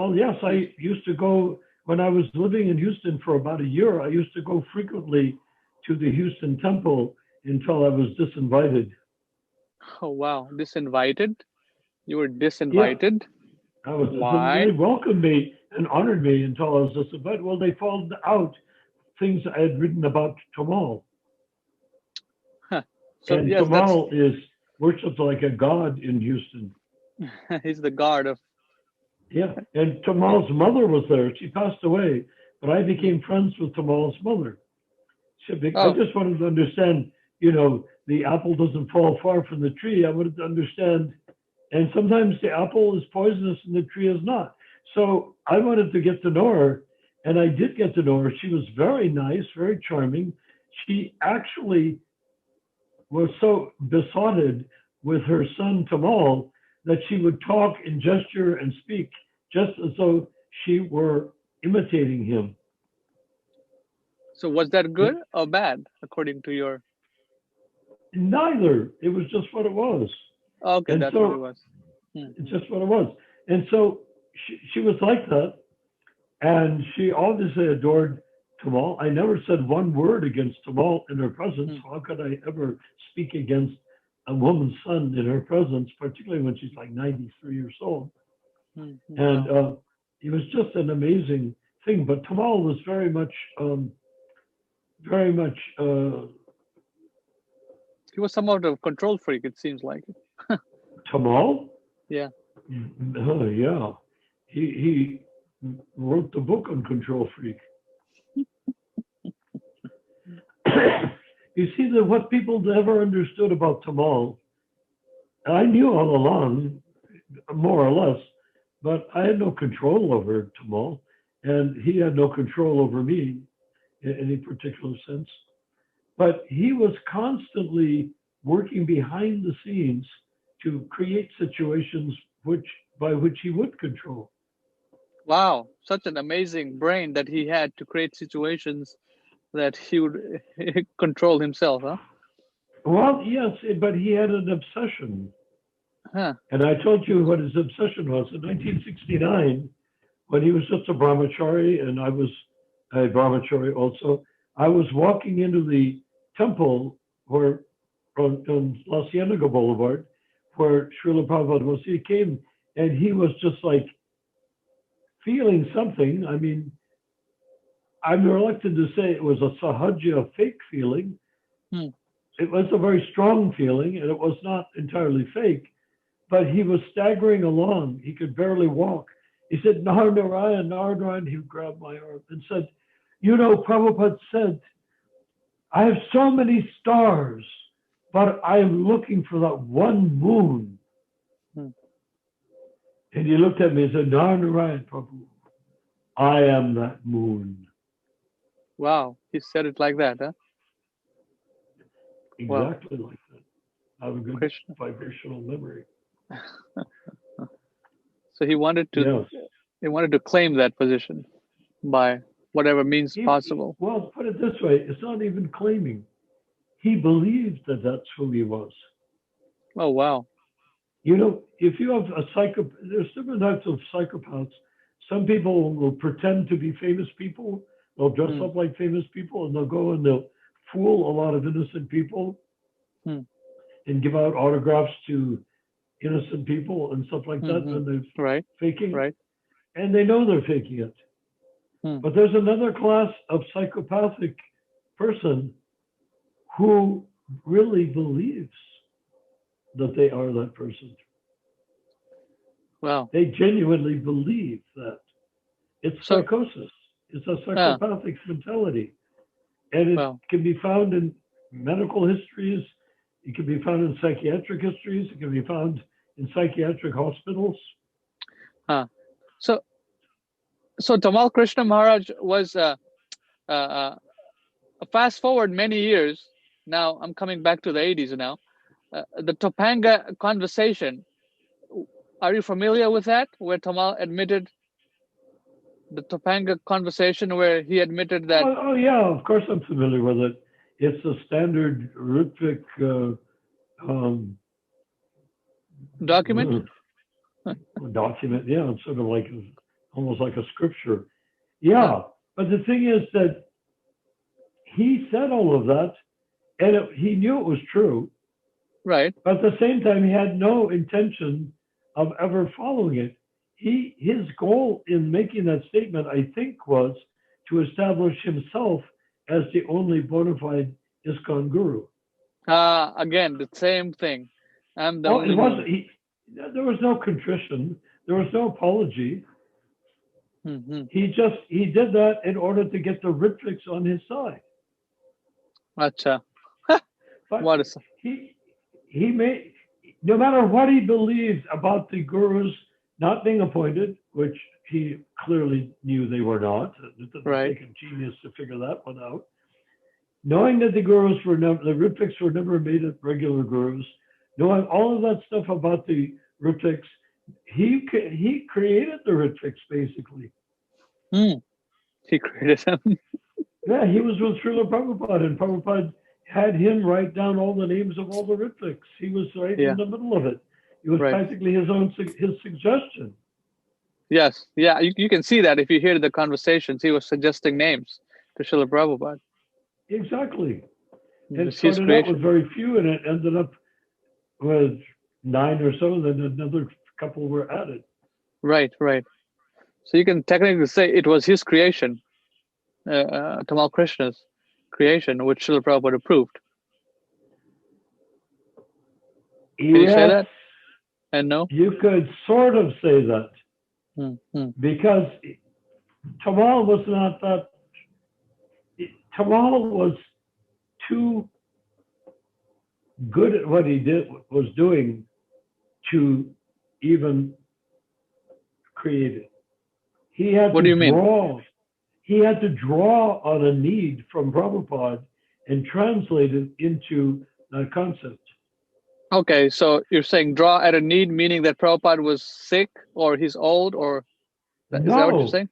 Well, yes, I used to go when I was living in Houston for about a year. I used to go frequently to the Houston temple until I was disinvited. Oh, wow. Disinvited? You were Yeah, disinvited? I was. Why? They welcomed me and honored me until I was disinvited. Well, they found out things I had written about Tamal, Huh. So, and yes, that's, Tamal is worshipped like a god in Houston. he's the god of, Yeah, and Tamal's mother was there. She passed away, but I became friends with Tamal's mother. I oh, just wanted to understand, the apple doesn't fall far from the tree. I wanted to understand, and sometimes the apple is poisonous and the tree is not. So I wanted to get to know her, and I did get to know her. She was very nice, very charming. She actually was so besotted with her son Tamal that she would talk and gesture and speak just as though she were imitating him. so was that good or bad, according to your, Neither. It was just what it was. okay, And that's what it so was. it's just what it was. And so she was like that. And she obviously adored Tamal. I never said one word against Tamal in her presence. Hmm. How could I ever speak against a woman's son in her presence, particularly when she's like 93 years old? And Wow. it was just an amazing thing. But Tamal was very much, He was somewhat of a control freak, it seems like. Tamal? Yeah. Oh, yeah. He wrote the book on Control Freak. You see that what people never understood about Tamal, I knew all along, more or less, but I had no control over Tamal, and he had no control over me in any particular sense. But he was constantly working behind the scenes to create situations by which he would control. Wow. Such an amazing brain that he had to create situations that he would control himself, huh? Well, yes, but he had an obsession. Huh. And I told you what his obsession was. In 1969, when he was just a brahmachari, and I was a brahmachari also, I was walking into the temple where on La Cienega Boulevard, where Srila Prabhupada was. He came and he was just like feeling something. I mean, I'm reluctant to say it was a sahaja, a fake feeling. Hmm. It was a very strong feeling, and it was not entirely fake, but he was staggering along. He could barely walk. He said, Nara Narayan, Nara Narayan. He grabbed my arm and said, Prabhupada said, I have so many stars, but I am looking for that one moon. Hmm. And he looked at me and said, Nara Narayan, Prabhu, I am that moon. Wow. He said it like that, huh? Wow. Exactly like that. I have a good Krishna. vibrational memory. So he wanted Yes. to claim that position by whatever means possible. Well, put it this way, it's not even claiming. He believed that that's who he was. Oh, wow. If you have a there's different types of psychopaths. Some people will pretend to be famous people. They'll dress Hmm. up like famous people, and they'll go and they'll fool a lot of innocent people Hmm. and give out autographs to innocent people and stuff like that when they're Right. faking. Right. And they know they're faking it. Hmm. But there's another class of psychopathic person who really believes that they are that person. Wow. They genuinely believe that. It's So, psychosis. It's a psychopathic mentality. And it wow. can be found in medical histories. It can be found in psychiatric histories. It can be found in psychiatric hospitals. So, Tamal Krishna Maharaj was fast forward many years. Now I'm coming back to the 80s now. The Topanga conversation. Are you familiar with that? Where Tamal admitted the Topanga conversation, where he admitted that. Oh yeah, of course I'm familiar with it. It's a standard Ritvic Document? document. Yeah, it's sort of like almost like a scripture. Yeah, but the thing is that he said all of that, and he knew it was true. Right. But at the same time, he had no intention of ever following it. His goal in making that statement, I think, was to establish himself as the only bona fide ISKCON guru. Again, the same thing. I'm the Oh, only it one. wasn't. There was no contrition. There was no apology. Mm-hmm. He did that in order to get the Ritviks on his side. Acha. But What is he made, no matter what he believed about the gurus not being appointed, which he clearly knew they were not. It doesn't right? take a genius to figure that one out. Knowing that the gurus were never, the Ritviks were never made as regular gurus, knowing all of that stuff about the Ritviks, he created the Ritviks basically. He created them. Yeah, he was with Srila Prabhupada, and Prabhupada had him write down all the names of all the Ritviks. He was right in the middle of it. It was practically his suggestion. Yes, yeah, you can see that if you hear the conversations. He was suggesting names to Srila Prabhupada. Exactly. It It started out with very few, and it ended up with 9 or so, then another couple were added. Right. So you can technically say it was his creation, Tamal Krishna's creation, which Srila Prabhupada approved. Can you say that? And no? You could sort of say that. Because Tamal was not that. Tamal was too good at what he was doing to even create it. He had what do you mean? He had to draw on a need from Prabhupada and translate it into that concept. Okay, so you're saying draw at a need, meaning that Prabhupada was sick or he's old, or is that what you're saying?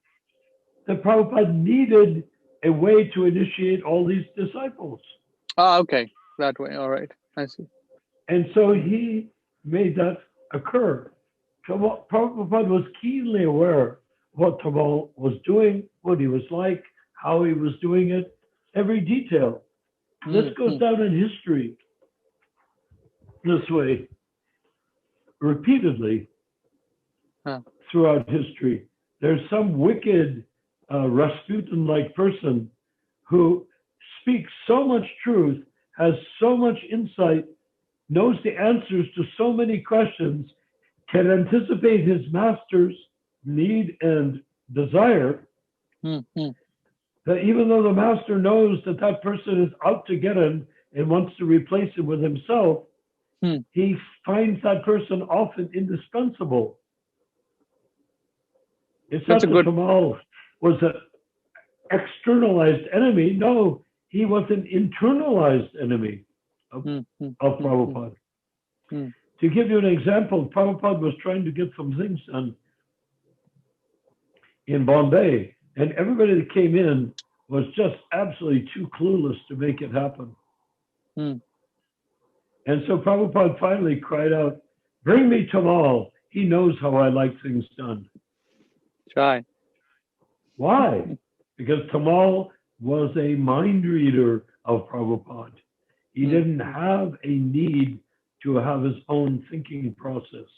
That Prabhupada needed a way to initiate all these disciples. Okay, that way. All right, I see. And so he made that occur. Prabhupada was keenly aware what Tamal was doing, what he was like, how he was doing it, every detail. This goes down in history this way, repeatedly throughout history. There's some wicked Rasputin-like person who speaks so much truth, has so much insight, knows the answers to so many questions, can anticipate his master's need and desire, that even though the master knows that that person is out to get him and wants to replace him with himself, he finds that person often indispensable. It's not that Tamal was an externalized enemy. No, he was an internalized enemy of Prabhupada. To give you an example, Prabhupada was trying to get some things done in Bombay, and everybody that came in was just absolutely too clueless to make it happen. And so Prabhupada finally cried out, "Bring me Tamal. He knows how I like things done." Try. Why? Because Tamal was a mind reader of Prabhupada. He didn't have a need to have his own thinking process.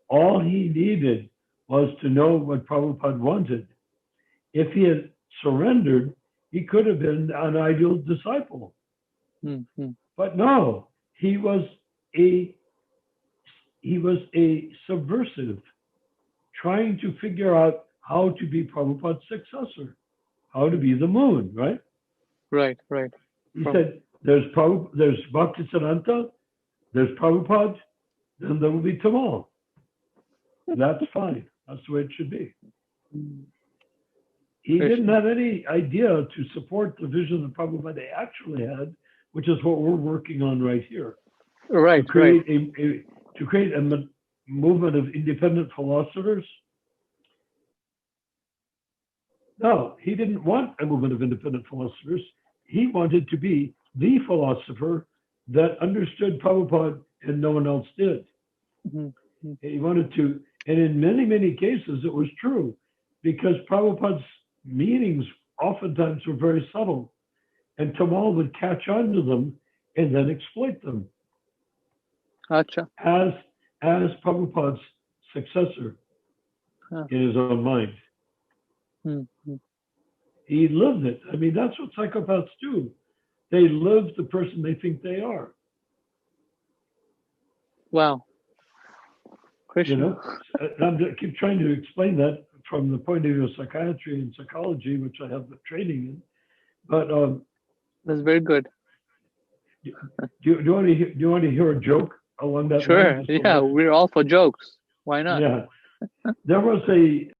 All he needed was to know what Prabhupada wanted. If he had surrendered, he could have been an ideal disciple. But no, he was a subversive, trying to figure out how to be Prabhupada's successor, how to be the moon, right? Right. He said, there's Bhaktisiddhanta, there's Prabhupada, then there will be Tamal. That's fine. That's the way it should be. He didn't have any idea to support the vision that Prabhupada actually had, which is what we're working on right here. Right. To create a movement of independent philosophers. No, he didn't want a movement of independent philosophers. He wanted to be the philosopher that understood Prabhupada and no one else did. He wanted to, and in many, many cases, it was true. because Prabhupada's meanings oftentimes were very subtle, and Tamal would catch on to them and then exploit them Acha. as Prabhupada's successor in his own mind. Mm-hmm. He lived it. I mean, that's what psychopaths do. They live the person they think they are. Wow. Krishna. You know, I keep trying to explain that from the point of view of psychiatry and psychology, which I have the training in. But That's very good. do you want to hear a joke along that Sure. line? Yeah, we're all for jokes. Why not? Yeah. There was a